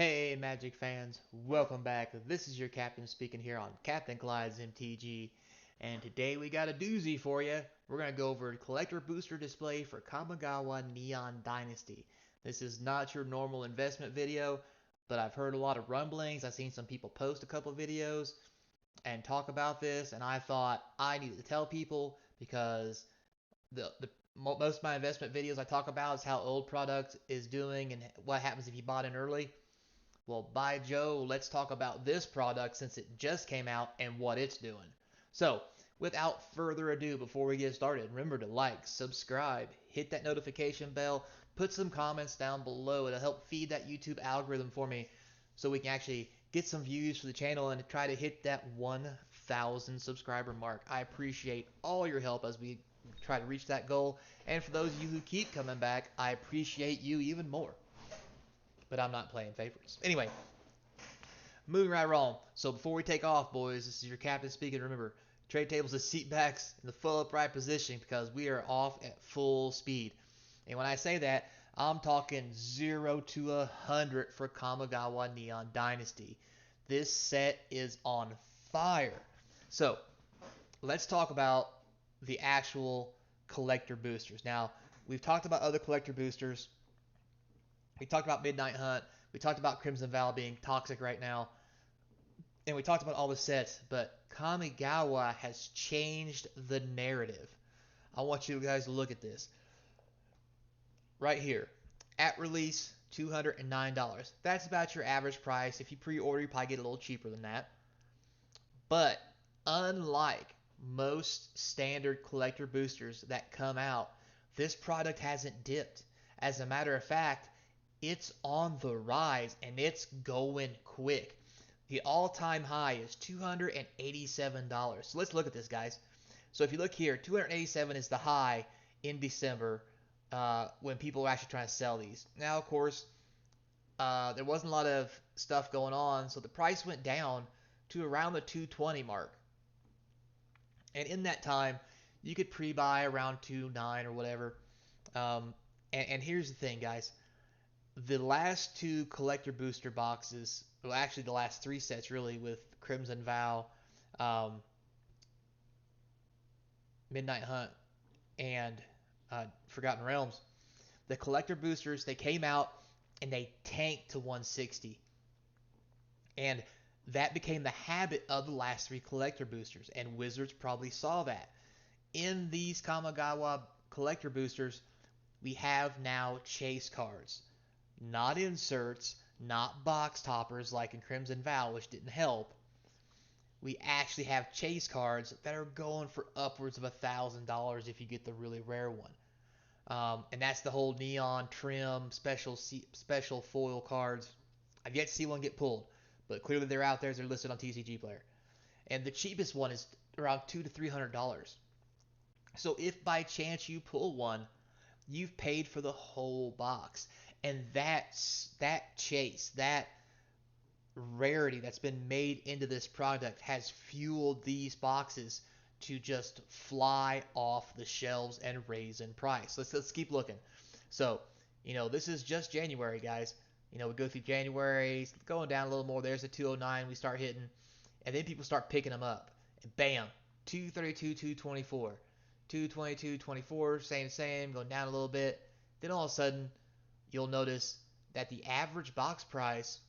Hey Magic fans, welcome back. This is your captain speaking here on Capnclyde's MTG, and today we got a doozy for you. We're going to go over collector booster display for Kamigawa Neon Dynasty. This is not your normal investment video, but I've heard a lot of rumblings. I've seen some people post a couple videos and talk about this, and I thought I needed to tell people because the most of my investment videos I talk about is how old product is doing and what happens if you bought in early. Well, by Joe, let's talk about this product since it just came out and what it's doing. So, without further ado, before we get started, remember to like, subscribe, hit that notification bell, put some comments down below. It'll help feed that YouTube algorithm for me so we can actually get some views for the channel and try to hit that 1,000 subscriber mark. I appreciate all your help as we try to reach that goal. And for those of you who keep coming back, I appreciate you even more. But I'm not playing favorites. Anyway, moving right along. So before we take off, boys, this is your captain speaking. Remember, trade tables and seat backs in the full upright position because we are off at full speed. And when I say that, I'm talking 0 to 100 for Kamigawa Neon Dynasty. This set is on fire. So let's talk about the actual collector boosters. Now, we've talked about other collector boosters. We talked about Midnight Hunt. We talked about Crimson Vow being toxic right now. And we talked about all the sets, but Kamigawa has changed the narrative. I want you guys to look at this. Right here. At release, $209. That's about your average price. If you pre-order, you probably get a little cheaper than that. But unlike most standard collector boosters that come out, this product hasn't dipped. As a matter of fact, it's on the rise and it's going quick. The all-time high is $287. So let's look at this, guys. So if you look here, 287 is the high in December when people were actually trying to sell these. Now, of course, there wasn't a lot of stuff going on, so the price went down to around the 220 mark. And in that time, you could pre-buy around 2.9 or whatever. And here's the thing, guys. The last two collector booster boxes, well, actually the last three sets really, with Crimson Vow, Midnight Hunt, and Forgotten Realms, the collector boosters, they came out and they tanked to 160. And that became the habit of the last three collector boosters, and Wizards probably saw that. In these Kamigawa collector boosters, we have now chase cards. Not inserts, not box toppers like in Crimson Vow, which didn't help. We actually have chase cards that are going for upwards of $1,000 if you get the really rare one. And that's the whole neon trim special foil cards. I've yet to see one get pulled, but clearly they're out there. They're listed on TCG Player. And the cheapest one is around $200 to $300. So if by chance you pull one, you've paid for the whole box. And that chase, that rarity that's been made into this product has fueled these boxes to just fly off the shelves and raise in price. Let's keep looking. So, this is just January, guys. We go through January, going down a little more. There's a 209 we start hitting, and then people start picking them up. And bam, 232, 224, 222, 24, same, going down a little bit. Then all of a sudden, you'll notice that the average box price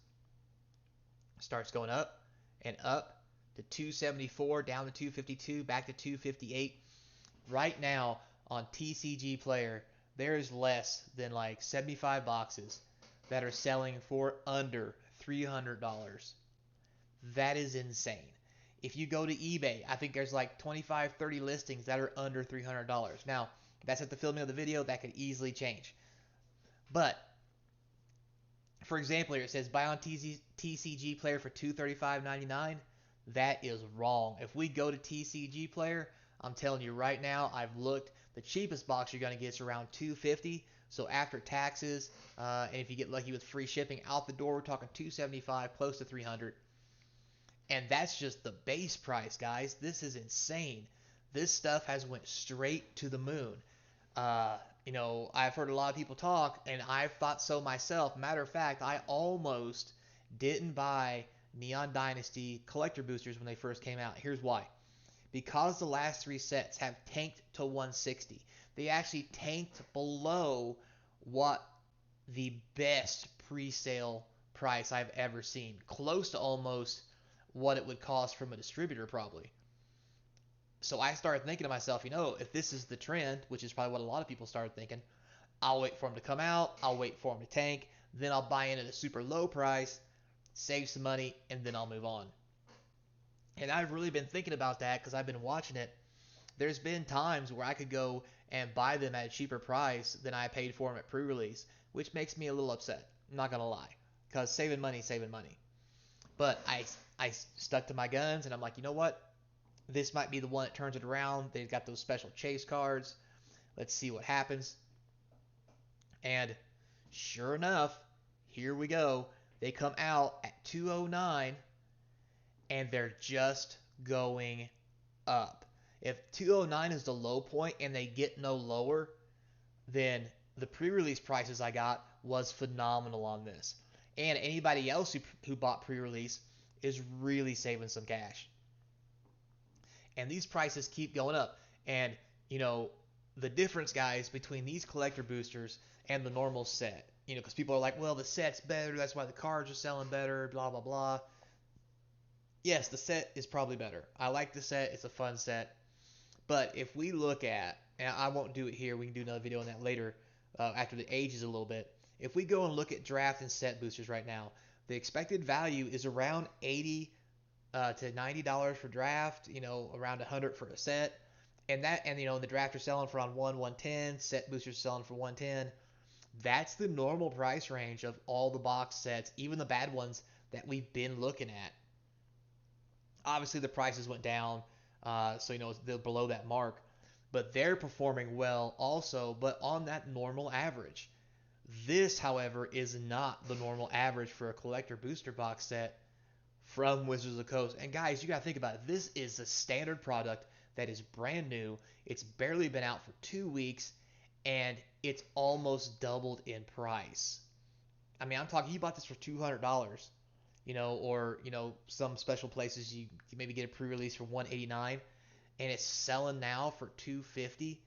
starts going up and up to 274, down to 252, back to 258. Right now on TCG Player, there's less than like 75 boxes that are selling for under $300. That is insane. If you go to eBay, I think there's like 25, 30 listings that are under $300. Now, that's at the filming of the video. That could easily change. But for example, here it says buy on TCG Player for $235.99. That is wrong. If we go to TCG Player, I'm telling you right now, I've looked. The cheapest box you're going to get is around $250. So after taxes, and if you get lucky with free shipping out the door, we're talking $275, close to $300. And that's just the base price, guys. This is insane. This stuff has went straight to the moon. I've heard a lot of people talk, and I've thought so myself. Matter of fact, I almost didn't buy Neon Dynasty collector boosters when they first came out. Here's why. Because the last three sets have tanked to 160. They actually tanked below what the best pre-sale price I've ever seen. Close to almost what it would cost from a distributor probably. So I started thinking to myself, if this is the trend, which is probably what a lot of people started thinking, I'll wait for them to come out, I'll wait for them to tank, then I'll buy in at a super low price, save some money, and then I'll move on. And I've really been thinking about that because I've been watching it. There's been times where I could go and buy them at a cheaper price than I paid for them at pre-release, which makes me a little upset. I'm not gonna lie, because saving money. But I stuck to my guns, and I'm like, you know what? This might be the one that turns it around. They've got those special chase cards. Let's see what happens. And sure enough, here we go. They come out at 209, and they're just going up. If 209 is the low point and they get no lower, then the pre-release prices I got was phenomenal on this. And anybody else who bought pre-release is really saving some cash. And these prices keep going up. And, the difference, guys, between these collector boosters and the normal set, because people are like, well, the set's better, that's why the cards are selling better, blah, blah, blah. Yes, the set is probably better. I like the set, it's a fun set. But if we look at, and I won't do it here, we can do another video on that later after the ages a little bit. If we go and look at draft and set boosters right now, the expected value is around $80 to $90 for draft, around $100 for a set. And the draft are selling for around 110, set boosters selling for 110. That's the normal price range of all the box sets, even the bad ones that we've been looking at. Obviously, the prices went down, so they're below that mark, but they're performing well also, but on that normal average. This, however, is not the normal average for a collector booster box set from Wizards of the Coast. And guys, you gotta think about it. This is a standard product that is brand new. It's barely been out for 2 weeks, and it's almost doubled in price. I mean, I'm talking, you bought this for $200, or some special places you can maybe get a pre-release for $189, and it's selling now for $250.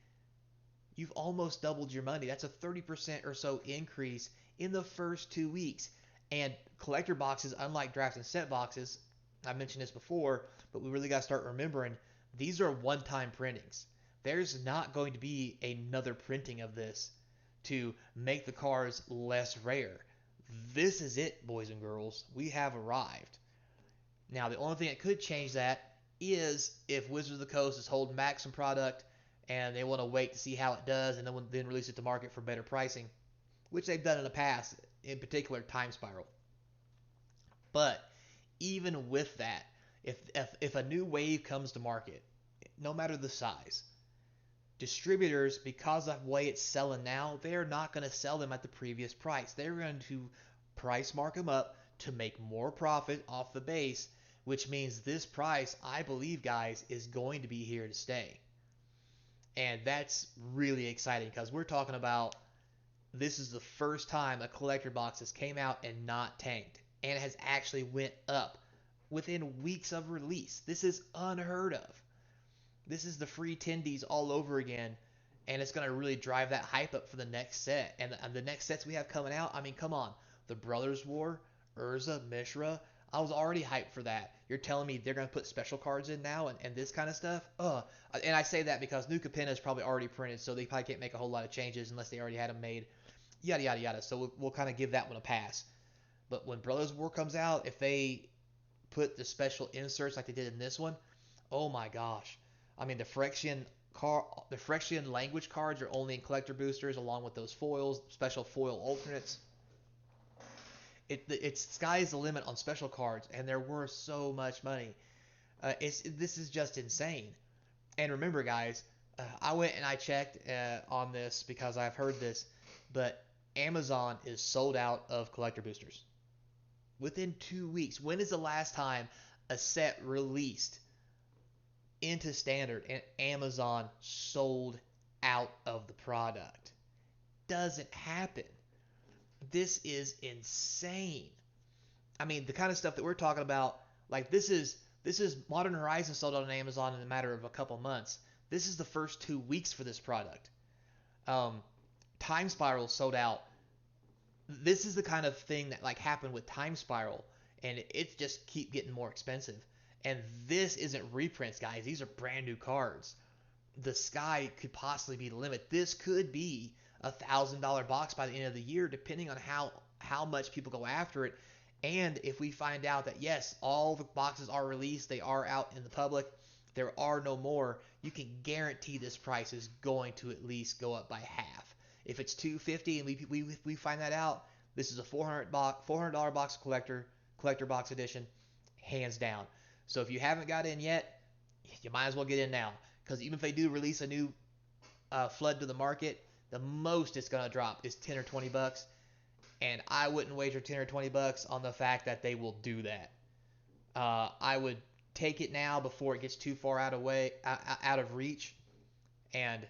You've almost doubled your money. That's a 30% or so increase in the first 2 weeks. And collector boxes, unlike draft and set boxes, I mentioned this before, but we really got to start remembering these are one-time printings. There's not going to be another printing of this to make the cards less rare. This is it, boys and girls. We have arrived. Now, the only thing that could change that is if Wizards of the Coast is holding back some product and they want to wait to see how it does and then release it to market for better pricing, which they've done in the past, in particular Time Spiral. But even with that, if a new wave comes to market, no matter the size, distributors, because of the way it's selling now, they're not going to sell them at the previous price. They're going to price mark them up to make more profit off the base, which means this price, I believe, guys, is going to be here to stay. And that's really exciting because we're talking about this is the first time a collector box has came out and not tanked and has actually went up within weeks of release. This is unheard of. This is the free tendies all over again, and it's going to really drive that hype up for the next set. And the next sets we have coming out, I mean, come on. The Brothers War, Urza, Mishra, I was already hyped for that. You're telling me they're going to put special cards in now and this kind of stuff? And I say that because New Capenna is probably already printed, so they probably can't make a whole lot of changes unless they already had them made. Yada, yada, yada. So we'll kind of give that one a pass. But when Brothers War comes out, if they put the special inserts like they did in this one, oh my gosh. I mean, the Phyrexian language cards are only in collector boosters along with those foils, special foil alternates. It's sky's the limit on special cards, and they're worth so much money. This is just insane. And remember, guys, I went and I checked on this because I've heard this, but Amazon is sold out of collector boosters within 2 weeks. When is the last time a set released into standard and Amazon sold out of the product? Doesn't happen. This is insane. I mean, the kind of stuff that we're talking about, like this is Modern Horizon sold out on Amazon in a matter of a couple months. This is the first 2 weeks for this product. Um, Time Spiral sold out. This is the kind of thing that like happened with Time Spiral, and it just keep getting more expensive. And this isn't reprints, guys. These are brand new cards. The sky could possibly be the limit. This could be $1,000 box by the end of the year, depending on how much people go after it. And if we find out that yes, all the boxes are released, they are out in the public, there are no more, you can guarantee this price is going to at least go up by half. If it's 250 and we find that out, this is a $400 box collector box edition, hands down. So if you haven't got in yet, you might as well get in now, because even if they do release a new flood to the market, the most it's gonna drop is 10 or 20 bucks, and I wouldn't wager 10 or 20 bucks on the fact that they will do that. I would take it now before it gets too far out of reach, and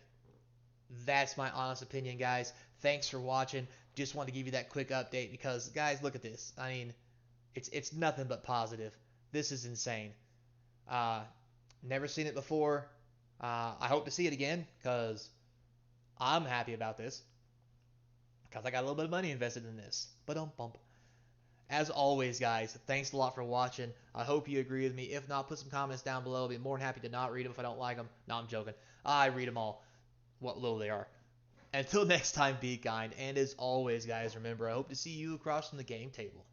that's my honest opinion, guys. Thanks for watching. Just wanted to give you that quick update because, guys, look at this. I mean, it's nothing but positive. This is insane. Uh, Never seen it before. I hope to see it again because I'm happy about this because I got a little bit of money invested in this. But bump. As always, guys, thanks a lot for watching. I hope you agree with me. If not, put some comments down below. I'll be more than happy to not read them if I don't like them. No, I'm joking. I read them all, what little they are. Until next time, be kind. And as always, guys, remember, I hope to see you across from the game table.